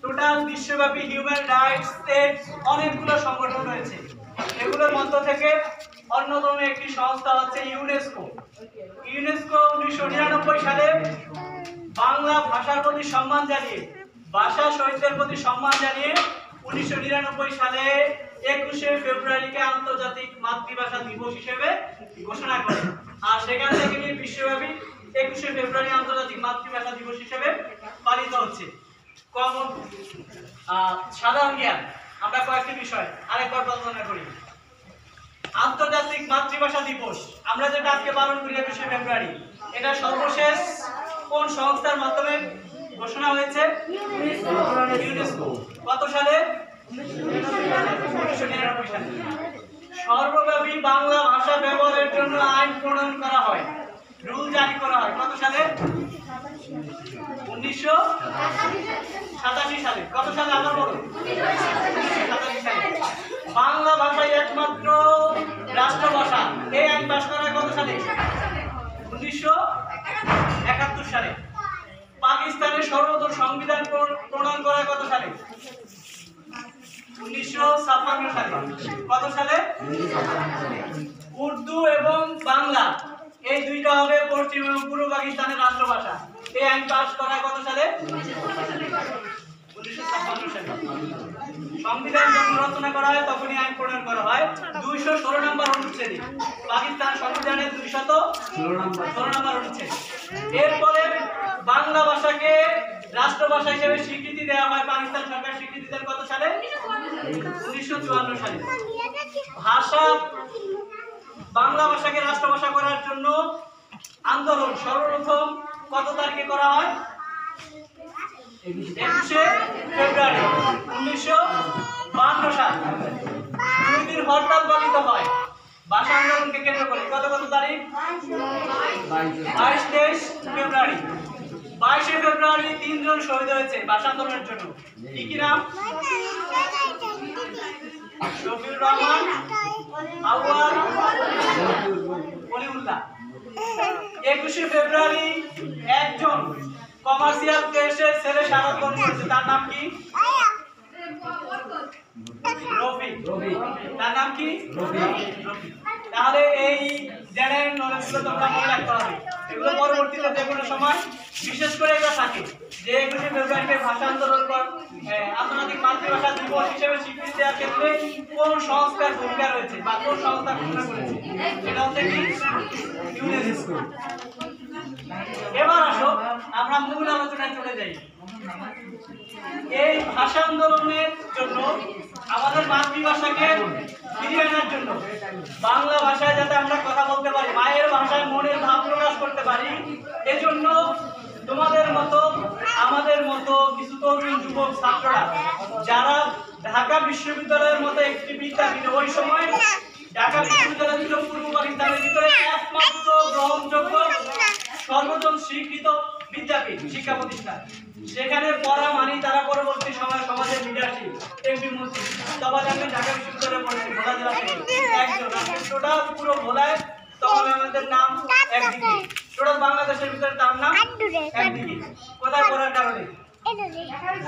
Total বিশ্বব্যাপী human rights এর অনেকগুলো সংগঠন রয়েছে। এগুলোর মধ্য থেকে অন্যতম একটি সংস্থা হচ্ছে ইউনেস্কো। ইউনেস্কো 1999 সালে বাংলা ভাষার প্রতি সম্মান জানিয়ে, ভাষা শহীদদের প্রতি সম্মান জানিয়ে 1999 সালে 21শে ফেব্রুয়ারিকে আন্তর্জাতিক মাতৃভাষা দিবস হিসেবে ঘোষণা করে। আর সেখান থেকে নিয়ে বিশ্বব্যাপী 21শে ফেব্রুয়ারি আন্তর্জাতিক মাতৃভাষা দিবস হিসেবে পালিত হচ্ছে। সাধারণ জ্ঞান আমরা কয়েকটি বিষয় আরেকবার আলোচনা করি। আন্তর্জাতিক মাতৃভাষা দিবস আমরা যেটা আজকে পালন করি 21শে ফেব্রুয়ারি, এটা সর্বশেষ কোন সংস্থার মাধ্যমে ঘোষণা হয়েছে? ইউনেস্কো। কত সালে? 1999 সালে। সর্বব্যাপী বাংলা ভাষা ব্যবহারের জন্য আইন প্রণয়ন করা হয়, রুল জারি করা হয় কত সালে? 1987 সালে। কত সালে আবার বলুন? 1987 সালে। বাংলা ভাষাই একমাত্র রাষ্ট্রভাষা, এই আইন পাস করা হয় কত সালে? 1971 সালে। পাকিস্তানের সর্বোচ্চ সংবিধান প্রণয়ন করা হয় কত সালে? 1956 সালে। কত সালে? উর্দু এবং বাংলা এই দুইটা হবে পশ্চিম এবং পূর্ব পাকিস্তানের রাষ্ট্রভাষা, এই আইন পাস করা হয় কত সালে? 1956 সালে। সংবিধান যখন রচনা করা হয় তখনই আইন প্রণয়ন করা হয় 216 নম্বর অনুচ্ছেদে, পাকিস্তান সংবিধানের 216 নম্বর অনুচ্ছেদ। এরপরে বাংলা ভাষাকে রাষ্ট্রভাষা হিসেবে স্বীকৃতি দেওয়া হয়, পাকিস্তান সরকার স্বীকৃতি দেন কত সালে? 1954 সালে। ভাষা বাংলা ভাষাকে রাষ্ট্রভাষা করার জন্য আন্দোলন সর্বপ্রথম কত তারিখে করা হয়? 21শে ফেব্রুয়ারি 1952 সাল। 2 দিন হরতাল পালিত হয় ভাষা আন্দোলনকে কেন্দ্র করে। কত তারিখ? 22-23 ফেব্রুয়ারি। 22শে ফেব্রুয়ারি 3 জন শহীদ হয়েছে ভাষা আন্দোলনের জন্য। কি নাম? শফিউর রহমান, আউয়াল, ওলিউল্লাহ। 21শে ফেব্রুয়ারি একজন কমার্শিয়াল কেসের ছেলে শাহাদাত বরণ করেছে, তার নাম কি? রফি। তার নাম কি? রফি। তাহলে এই জেনারেল নলেজগুলো তোমরা মনে রাখতে হবে, এগুলো পরবর্তীতে যে কোনো সময় বিশেষ করে এটা থাকে যে 21শে ফেব্রুয়ারিকে ভাষা আন্দোলন আন্তর্জাতিক মাতৃভাষা দিবস হিসেবে স্বীকৃতি দেওয়ার ক্ষেত্রে কোন সংস্থার ভূমিকা রয়েছে বা কোন সংস্থা ঘোষণা করেছে, সেটা হচ্ছে কি? ইউনেস্কো। এবার আসো আমরা মূল আলোচনায় চলে যাই। এই ভাষা আন্দোলনের জন্য আমাদের মাতৃভাষাকে ফিরিয়ে আনার জন্য, বাংলা ভাষায় যাতে আমরা কথা বলতে পারি, মায়ের ভাষায় মনের ভাব প্রকাশ করতে পারি, এজন্য তোমাদের মতো আমাদের মতো কিছু তরুণ যুবক ছাত্ররা যারা ঢাকা বিশ্ববিদ্যালয়ের মতো একটি বিদ্যাপীঠ, ওই সময় ঢাকা বিশ্ববিদ্যালয় ছিল পূর্ব পাকিস্তানের ভিতরে একমাত্র গ্রহণযোগ্য সর্বজন স্বীকৃত বিদ্যাপীঠ শিক্ষা প্রতিষ্ঠান, সেখানে পড়া মানি তারা পরবর্তী সময় সমাজের লিডারশিপ এমপি মন্ত্রী তখন আমি ঢাকা বিশ্ববিদ্যালয়ে পড়েছি ভোলা জেলা থেকে একজন, টোটাল পুরো ভোলায় তখন আমাদের নাম একদিকে, টোটাল বাংলাদেশের ভিতরে তার নাম একদিকে। কোথায় পড়ার কারণে?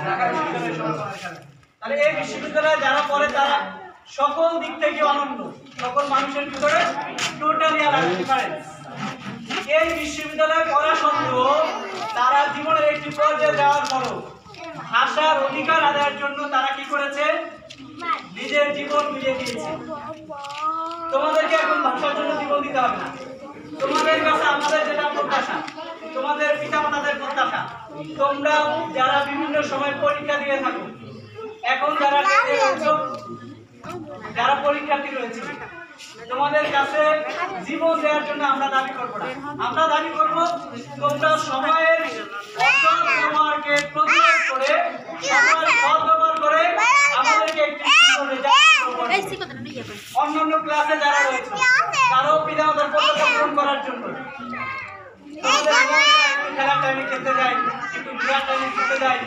ঢাকা বিশ্ববিদ্যালয়ে পড়ার কারণে। তাহলে এই বিশ্ববিদ্যালয়ে যারা পড়ে তারা সকল দিক থেকে অনন্য, সকল মানুষের ভিতরে টোটালি আলাদা ডিফারেন্স। এই বিশ্ববিদ্যালয়ে পড়া সত্ত্বেও তারা জীবনের একটি পর্যায়ে যাওয়ার পরও ভাষার অধিকার আদায়ের জন্য তারা কি করেছে? নিজের জীবন মিলিয়ে দিয়েছে। তোমাদেরকে এখন ভাষার জন্য জীবন দিতে হবে না, তোমাদের কাছে আমাদের যেটা প্রত্যাশা, তোমাদের পিতামাতাদের প্রত্যাশা, তোমরা যারা বিভিন্ন সময় পরীক্ষা দিয়ে থাকো, এখন যারা পরীক্ষার্থী রয়েছে, তোমাদের কাছে জীবন দেওয়ার জন্য আমরা দাবি করব না, আমরা দাবি করব তোমরা সময়ের ব্যবহারকে প্রতিরোধ করে, সময়ের সদ্ব্যবহার করে আমাদেরকে একটি অন্যান্য ক্লাসে যারা রয়েছে তারাও পিতামাতার প্রত্যাশা পূরণ করার জন্য খেলার টাইমে খেলতে যাই, একটু ঘোরার টাইমে খেলতে যাই,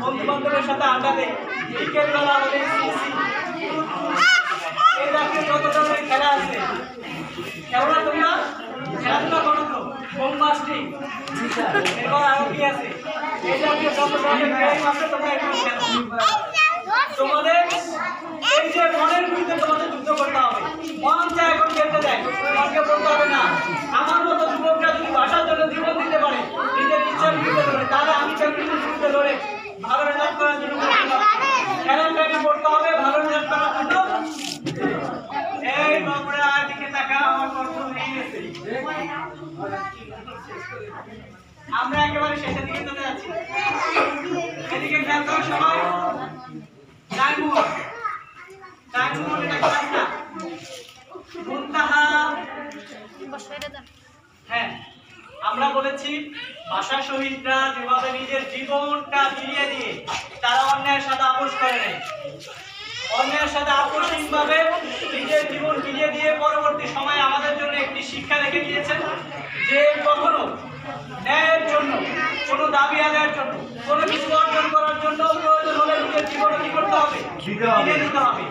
বন্ধু বান্ধবের সাথে আড্ডা দেয়, বিকেলবেলা আমাদের এই জাতীয় যত ধরনের খেলা আছে, খেলা তোমরা খেলাধুলা করো তো, হোম মাস্টিং, এরপর আরো কি আছে, এই জাতীয় যত ধরনের গেম আছে তোমরা একটু খেলো। ভালো রেজাল্ট করার জন্য পড়তে হবে। খেলার টাইমে পড়তে হবে ভালো রেজাল্ট করার জন্য। এই বাবুরা দিকে তাকা, আমার কষ্ট হয়ে গেছে। আমরা একেবারে শেষের দিকে চলে যাচ্ছি। এদিকে খেয়াল করো সবাই। ডায়মন্ড এটা ক্লাস না, মুনতাহা। হ্যাঁ, আমরা বলেছি ভাষা শহীদরা যেভাবে নিজের জীবনটা বিলিয়ে দিয়ে তারা অন্যায়ের সাথে আপোষ করে নেয়, অন্যায়ের সাথে আপোষহীনভাবে নিজের জীবন বিলিয়ে দিয়ে পরবর্তী সময়ে আমাদের জন্য একটি শিক্ষা রেখে গিয়েছেন যে কখনো ন্যায়ের জন্য, কোনো দাবি আদায়ের জন্য, কোনো কিছু অর্জন করার জন্য প্রয়োজন হলে নিজের জীবন কি করতে হবে, বিলিয়ে দিতে হবে।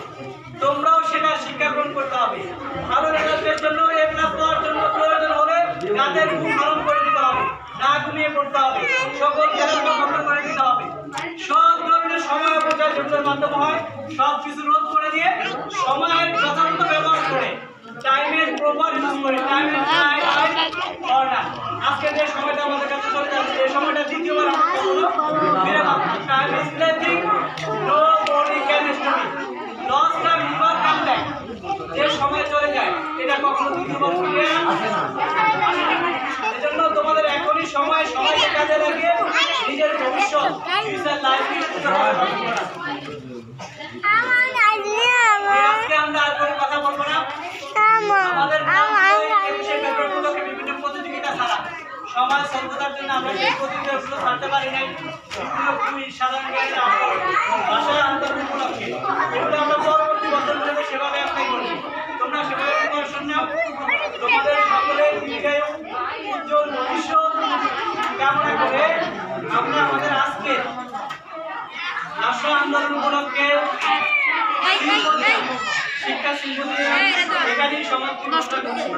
তোমরাও সেটা শিক্ষা গ্রহণ করতে হবে। ভালো রেজাল্টের জন্য এ প্লাস পাওয়ার জন্য প্রয়োজন হলে রাতের ঘুম হারাম করে দিতে হবে, না ঘুমিয়ে পড়তে হবে, সকল খেলাধুলা বন্ধ করে দিতে হবে। সব ধরনের সময় অপচয় যেগুলোর মাধ্যমে হয় সব কিছু রোধ করে দিয়ে সময়ের যথাযথ ব্যবহার করে টাইমের প্রপার ইউজ করে টাইমের আজকে যে সময়টা আমাদের কাছে চলে যাচ্ছে এই সময়টা দ্বিতীয়বার আমরা বলবো ফিরে পাবো। Time is placing, nobody can stop it, loss time never come back. যে সময় চলে যায় এটা কখনো দ্বিতীয়বার ফিরে আসে না। এজন্য তোমাদের এখনই সময়কে কাজে লাগিয়ে নিজের ভবিষ্যৎ ফিউচার লাইফকে আজকে আমরা আর কোনো কথা বলবো না। আমাদের বিভিন্ন প্রতিযোগিতা ছাড়া সমাজ সভ্যতার জন্য আমরা সেই প্রতিযোগিতাগুলো ছাড়তে পারি নাই। সাধারণ ভাষা আন্দোলন উপলক্ষে এগুলো আমরা পরবর্তী বছরগুলোতে সেভাবে অ্যাপ্লাই করবো। তোমরা সেভাবে প্রিপারেশন নাও। তোমাদের সকলের দীর্ঘায়ু উজ্জ্বল ভবিষ্যৎ কামনা করে আমরা আমাদের আজকে ভাষা আন্দোলন উপলক্ষে শিক্ষা শিল্প এখানেই সমাপ্তি ঘোষণা করছি।